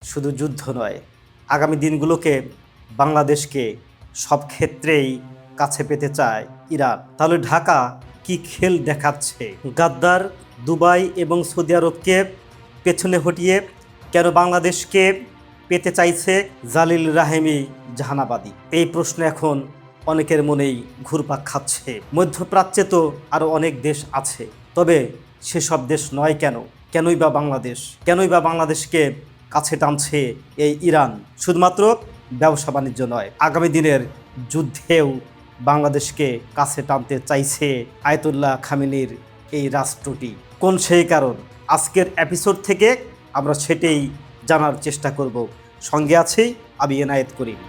শুধু যুদ্ধ নয়, আগামী দিনগুলোকে বাংলাদেশকে সব ক্ষেত্রেই কাছে পেতে চায় ইরান। তাহলে ঢাকা কি খেল দেখাচ্ছে? গাদ্দার দুবাই এবং সৌদি আরবকে পেছনে হটিয়ে কেন বাংলাদেশকে পেতে চাইছে জালিল রাহেমি জাহানাবাদী? এই প্রশ্ন এখন অনেকের মনেই ঘুরপাক খাচ্ছে। মধ্যপ্রাচ্যে তো আরও অনেক দেশ আছে, তবে সেসব দেশ নয় কেন? কেনই বা বাংলাদেশ? কেনই বা বাংলাদেশকে কাছে টানছে এই ইরান? শুধুমাত্র ব্যবসা বাণিজ্য নয়, আগামী দিনের যুদ্ধেও বাংলাদেশকে কাছে টানতে চাইছে আয়াতুল্লাহ খামেনির এই রাষ্ট্রটি। কোন সেই কারণ? আজকের এপিসোড থেকে আমরা সেটাই জানার চেষ্টা করব। সঙ্গে আছি আমি এনায়েত করিম।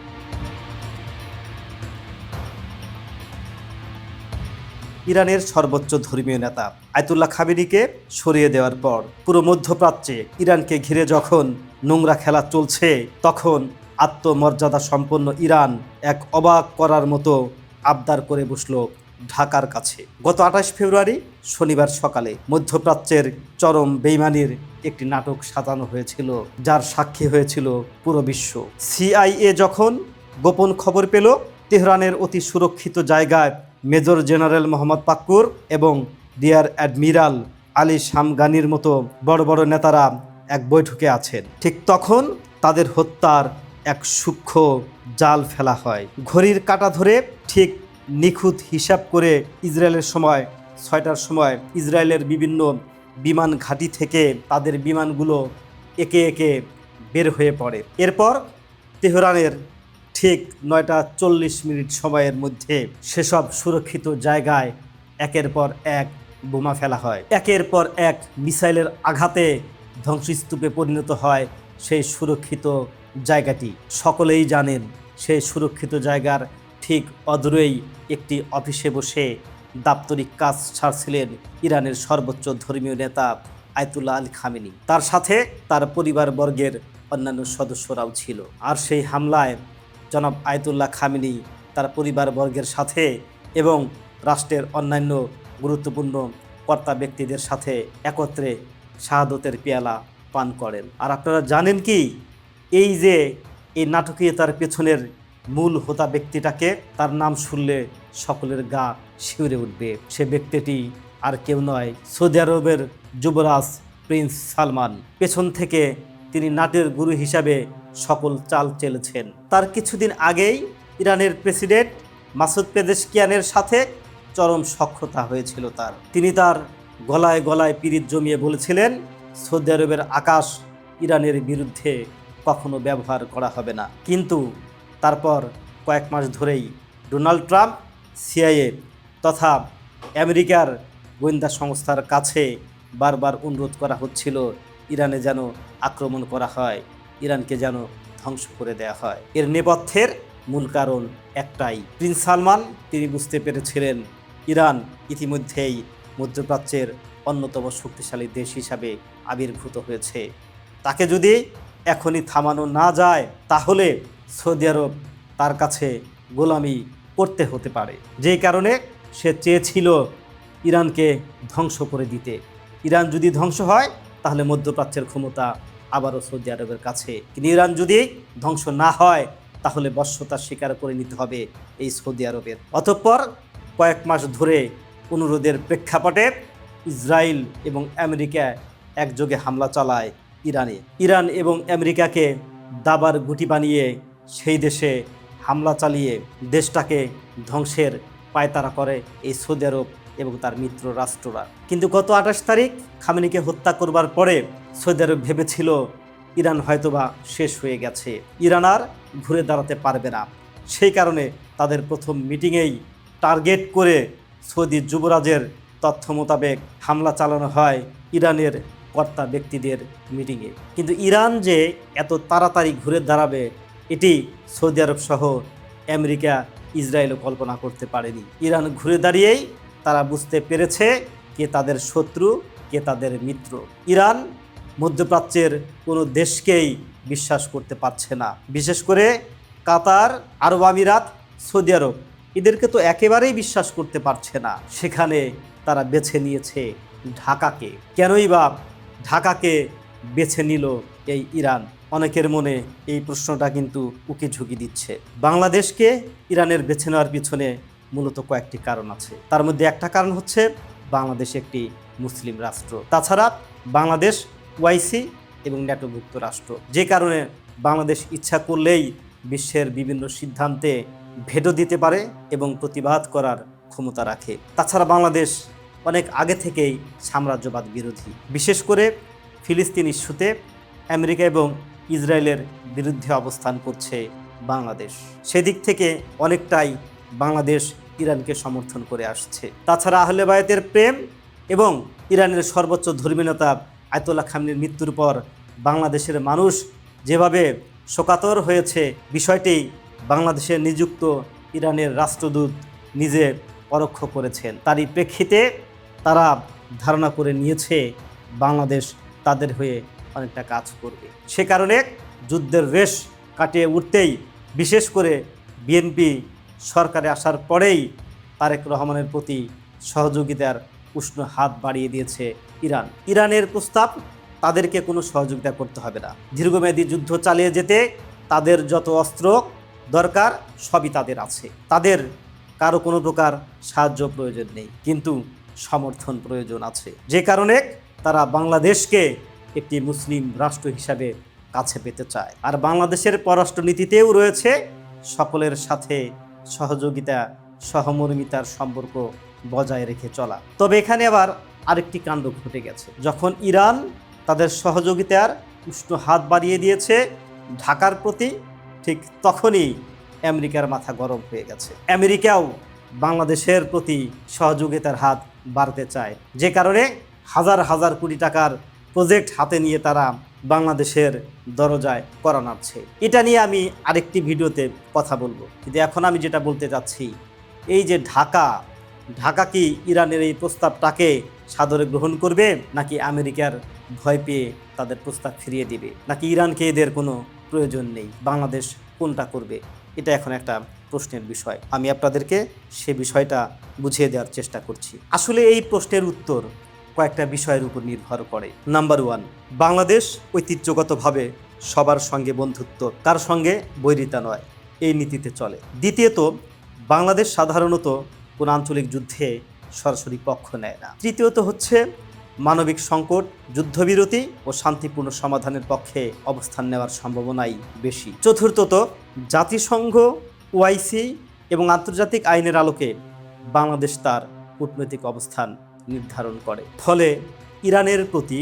ইরানের সর্বোচ্চ ধর্মীয় নেতা আয়াতুল্লাহ খামেনিকে সরিয়ে দেওয়ার পর পুরো মধ্যপ্রাচ্যে ইরানকে ঘিরে যখন নোংরা খেলা চলছে, তখন আত্মমর্যাদা সম্পন্ন ইরান এক অবাক করার মতো আবদার করে বসল ঢাকার কাছে। গত 28 ফেব্রুয়ারি শনিবার সকালে মধ্যপ্রাচ্যের চরম বেইমানির একটি নাটক সাজানো হয়েছিল, যার সাক্ষী হয়েছিল পুরো বিশ্ব। সিআইএ যখন গোপন খবর পেল তেহরানের অতি সুরক্ষিত জায়গায় মেজর জেনারেল মোহাম্মদ পাক্কুর এবং রিয়ার অ্যাডমিরাল আলী শামগানির মতো বড় বড় নেতারা এক বৈঠকে আছেন, ঠিক তখন তাদের হত্যার এক সূক্ষ্ম জাল ফেলা হয়। ঘড়ির কাঁটা ধরে ঠিক নিখুঁত হিসাব করে ইসরায়েলের সময় 6টার সময় ইসরায়েলের বিভিন্ন বিমান ঘাঁটি থেকে তাদের বিমানগুলো একে একে বের হয়ে পড়ে। এরপর তেহরানের ঠিক 9:40 সময়ের মধ্যে সেসব সুরক্ষিত জায়গায় একের পর এক বোমা ফেলা হয়। একের পর এক মিসাইলের আঘাতে ধ্বংসস্তূপে পরিণত হয় সেই সুরক্ষিত জায়গাটি। সকলেই জানেন সেই সুরক্ষিত জায়গার ঠিক অদূরেই একটি অফিসে বসে দাপ্তরিক কাজ ছাড়ছিলেন ইরানের সর্বোচ্চ ধর্মীয় নেতা আয়াতুল্লাহ আলী খামেনি। তার সাথে তার পরিবারবর্গের অন্যান্য সদস্যরাও ছিল। আর সেই হামলায় জনাব আয়াতুল্লাহ খামেনি তার পরিবারবর্গের সাথে এবং রাষ্ট্রের অন্যান্য গুরুত্বপূর্ণ কর্তা ব্যক্তিদের সাথে একত্রে শাহাদতের পেয়ালা পান করেন। আর আপনারা জানেন কি, এই যে এই নাটকীয়তার পেছনের মূল হোতা ব্যক্তিটাকে, তার নাম শুনলে সকলের গা শিউরে উঠবে। সে ব্যক্তিটি আর কেউ নয়, সৌদি আরবের যুবরাজ প্রিন্স সালমান। পেছন থেকে তিনি নাটের গুরু হিসাবে সকল চাল চেলেছেন। তার কিছুদিন আগেই ইরানের প্রেসিডেন্ট মাসুদ পেজেশকিয়ানের সাথে চরম সখ্যতা হয়েছিল তার। তিনি তার গলায় গলায় পিরিত জমিয়ে বলেছিলেন, সৌদি আরবের আকাশ ইরানের বিরুদ্ধে কখনো ব্যবহার করা হবে না। কিন্তু তারপর কয়েক মাস ধরেই ডোনাল্ড ট্রাম্প, সিআইএ তথা আমেরিকার গোয়েন্দা সংস্থার কাছে বারবার অনুরোধ করা হচ্ছিল ইরানে যেন আক্রমণ করা হয়, ইরানকে যেন ধ্বংস করে দেয়া হয়। এর নেপথ্যের মূল কারণ একটাই, প্রিন্স সালমান তিনি বুঝতে পেরেছিলেন ইরান ইতিমধ্যেই মধ্যপ্রাচ্যের অন্যতম শক্তিশালী দেশ হিসাবে আবির্ভূত হয়েছে। তাকে যদি এখনই থামানো না যায়, তাহলে সৌদি আরব তার কাছে গোলামি করতে হতে পারে। যেই কারণে সে চেয়েছিল ইরানকে ধ্বংস করে দিতে। ইরান যদি ধ্বংস হয়, তাহলে মধ্যপ্রাচ্যের ক্ষমতা আবারও সৌদি আরবের কাছে। কিন্তু ইরান যদি ধ্বংস না হয়, তাহলে বশ্যতা স্বীকার করে নিতে হবে এই সৌদি আরবের। অতঃপর কয়েক মাস ধরে অনুরোধের প্রেক্ষাপটে ইসরায়েল এবং আমেরিকা একযোগে হামলা চালায় ইরানে। ইরান এবং আমেরিকাকে দাবার গুটি বানিয়ে সেই দেশে হামলা চালিয়ে দেশটাকে ধ্বংসের পায়তারা করে এই সৌদি আরব এবং তার মিত্র রাষ্ট্ররা। কিন্তু গত 28 তারিখ খামেনিকে হত্যা করবার পরে সৌদি আরব ভেবেছিল ইরান হয়তোবা শেষ হয়ে গেছে, ইরান আর ঘুরে দাঁড়াতে পারবে না। সেই কারণে তাদের প্রথম মিটিংয়েই টার্গেট করে সৌদি যুবরাজের তথ্য মোতাবেক হামলা চালানো হয় ইরানের কর্তা ব্যক্তিদের মিটিংয়ে। কিন্তু ইরান যে এত তাড়াতাড়ি ঘুরে দাঁড়াবে, এটি সৌদি আরব সহ আমেরিকা, ইসরায়েলও কল্পনা করতে পারেনি। ইরান ঘুরে দাঁড়িয়েই তারা বুঝতে পেরেছে কে তাদের শত্রু, কে তাদের মিত্র। ইরান মধ্যপ্রাচ্যের কোনো দেশকেই বিশ্বাস করতে পারছে না, বিশেষ করে কাতার, আরব আমিরাত, সৌদি আরব, এদেরকে তো একেবারেই বিশ্বাস করতে পারছে না। সেখানে তারা বেছে নিয়েছে ঢাকাকে। কেনই বা ঢাকাকে বেছে নিল এই ইরান? অনেকের মনে এই প্রশ্নটা কিন্তু উকি ঝুঁকি দিচ্ছে। বাংলাদেশকে ইরানের বেছে নেওয়ার পিছনে মূলত কয়েকটি কারণ আছে। তার মধ্যে একটা কারণ হচ্ছে বাংলাদেশ একটি মুসলিম রাষ্ট্র, তাছাড়া বাংলাদেশ ওআইসি এবং ন্যাটোভুক্ত রাষ্ট্র, যে কারণে বাংলাদেশ ইচ্ছা করলেই বিশ্বের বিভিন্ন সিদ্ধান্তে ভেটো দিতে পারে এবং প্রতিবাদ করার ক্ষমতা রাখে। তাছাড়া বাংলাদেশ অনেক আগে থেকেই সাম্রাজ্যবাদ বিরোধী, বিশেষ করে ফিলিস্তিন ইস্যুতে আমেরিকা এবং ইসরায়েলের বিরুদ্ধে অবস্থান করছে বাংলাদেশ। সেদিক থেকে অনেকটাই বাংলাদেশ ইরানকে সমর্থন করে আসছে। তাছাড়া আহলে বায়াতের প্রেম এবং ইরানের সর্বোচ্চ ধর্মীয় নেতা আয়াতুল্লাহ খামেনির মৃত্যুর পর বাংলাদেশের মানুষ যেভাবে শোকাতর হয়েছে, বিষয়টি বাংলাদেশে নিযুক্ত ইরানের রাষ্ট্রদূত নিজে পরোক্ষ করেছেন। তারই প্রেক্ষিতে তারা ধারণা করে নিয়েছে বাংলাদেশ তাদের হয়ে অনেকটা কাজ করবে। সে কারণে যুদ্ধের রেশ কাটিয়ে উঠতেই, বিশেষ করে বিএনপি সরকারে আসার পরেই তারেক রহমানের প্রতি সহযোগিতার উষ্ণ হাত বাড়িয়ে দিয়েছে ইরান। ইরানের প্রস্তাব, তাদেরকে কোনো সহযোগিতা করতে হবে না। দীর্ঘমেয়াদী যুদ্ধ চালিয়ে যেতে তাদের যত অস্ত্র দরকার সবই তাদের আছে। তাদের কারো কোনো প্রকার সাহায্য প্রয়োজন নেই, কিন্তু সমর্থন প্রয়োজন আছে। যে কারণে তারা বাংলাদেশকে একটি মুসলিম রাষ্ট্র হিসাবে কাছে পেতে চায়। আর বাংলাদেশের পররাষ্ট্রনীতিতেও রয়েছে সকলের সাথে সহযোগিতা, সহমর্মিতার সম্পর্ক বজায় রেখে চলা। তবে এখানে আবার আরেকটি কাণ্ড ঘটে গেছে। যখন ইরান তাদের সহযোগিতার উষ্ণ হাত বাড়িয়ে দিয়েছে ঢাকার প্রতি, ঠিক তখনই আমেরিকার মাথা গরম হয়ে গেছে। আমেরিকাও বাংলাদেশের প্রতি সহযোগিতার হাত বাড়তে চায়, যে কারণে হাজার হাজার কোটি টাকার প্রজেক্ট হাতে নিয়ে তারা বাংলাদেশের দরজায় কড়া নাড়ছে। এটা নিয়ে আমি আরেকটি ভিডিওতে কথা বলবো, কিন্তু এখন আমি যেটা বলতে চাচ্ছি, এই যে ঢাকা কি ইরানের এই প্রস্তাবটাকে সাদরে গ্রহণ করবে, নাকি আমেরিকার ভয় পেয়ে তাদের প্রস্তাব ফিরিয়ে দিবে, নাকি ইরানকে এদের কোনো প্রয়োজন নেই? বাংলাদেশ কোনটা করবে? এটা এখন একটা প্রশ্নের বিষয়। আমি আপনাদেরকে সে বিষয়টা বুঝিয়ে দেওয়ার চেষ্টা করছি। আসলে এই প্রশ্নের উত্তর কয়েকটা বিষয়ের উপর নির্ভর করে। নাম্বার 1, বাংলাদেশ ঐতিহ্যগতভাবে সবার সঙ্গে বন্ধুত্ব, কার সঙ্গে বৈরিতা নয়, এই নীতিতে চলে। দ্বিতীয়ত, বাংলাদেশ সাধারণত কোন আঞ্চলিক যুদ্ধে সরাসরি পক্ষ নেয় না। তৃতীয়ত হচ্ছে মানবিক সংকট, যুদ্ধবিরতি ও শান্তিপূর্ণ সমাধানের পক্ষে অবস্থান নেওয়ার সম্ভাবনাই বেশি। চতুর্থত, জাতিসংঘ, ওআইসি এবং আন্তর্জাতিক আইনের আলোকে বাংলাদেশ তার কূটনৈতিক অবস্থান নির্ধারণ করে। ফলে ইরানের প্রতি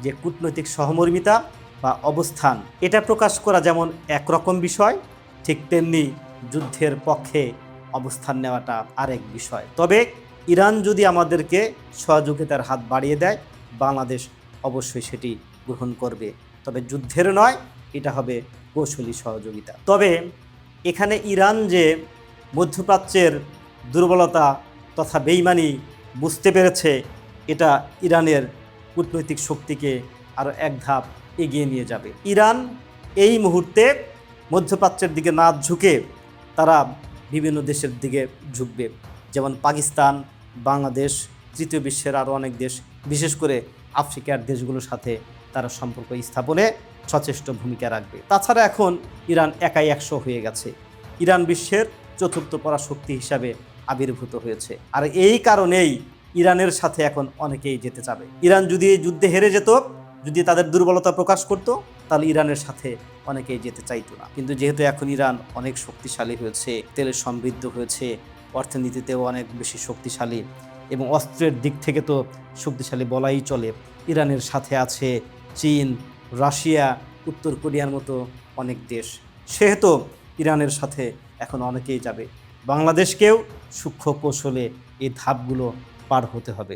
যে কূটনৈতিক সহমর্মিতা বা অবস্থান, এটা প্রকাশ করা যেমন একরকম বিষয়, ঠিক তেমনি যুদ্ধের পক্ষে অবস্থান নেওয়াটা আরেক বিষয়। তবে ইরান যদি আমাদেরকে সহযোগিতার হাত বাড়িয়ে দেয়, বাংলাদেশ অবশ্যই সেটি গ্রহণ করবে। তবে যুদ্ধের নয়, এটা হবে কৌশলী সহযোগিতা। তবে এখানে ইরান যে মধ্যপ্রাচ্যের দুর্বলতা তথা বেইমানি বুঝতে পেরেছে, এটা ইরানের কূটনৈতিক শক্তিকে আরও এক ধাপ এগিয়ে নিয়ে যাবে। ইরান এই মুহূর্তে মধ্যপ্রাচ্যের দিকে না ঝুঁকে তারা বিভিন্ন দেশের দিকে ঝুঁকবে, যেমন পাকিস্তান, বাংলাদেশ, তৃতীয় বিশ্বের আরও অনেক দেশ, বিশেষ করে আফ্রিকার দেশগুলোর সাথে তারা সম্পর্ক স্থাপনে সচেষ্ট ভূমিকা রাখবে। তাছাড়া এখন ইরান একাই 100 হয়ে গেছে। ইরান বিশ্বের চতুর্থ পরাশক্তি হিসাবে আবির্ভূত হয়েছে। আর এই কারণেই ইরানের সাথে এখন অনেকেই যেতে চাবে। ইরান যদি এই যুদ্ধে হেরে যেত, যদি তাদের দুর্বলতা প্রকাশ করত, তাহলে ইরানের সাথে অনেকেই যেতে চাইতো না। কিন্তু যেহেতু এখন ইরান অনেক শক্তিশালী হয়েছে, তেলে সমৃদ্ধ হয়েছে, অর্থনীতিতেও অনেক বেশি শক্তিশালী এবং অস্ত্রের দিক থেকে তো শক্তিশালী বলাই চলে, ইরানের সাথে আছে চীন, রাশিয়া, উত্তর কোরিয়ার মতো অনেক দেশ। সেহেতু ইরানের সাথে এখন অনেকেই যাবে। বাংলাদেশকেও সূক্ষ্ম কৌশলে এই ধাপগুলো পার হতে হবে।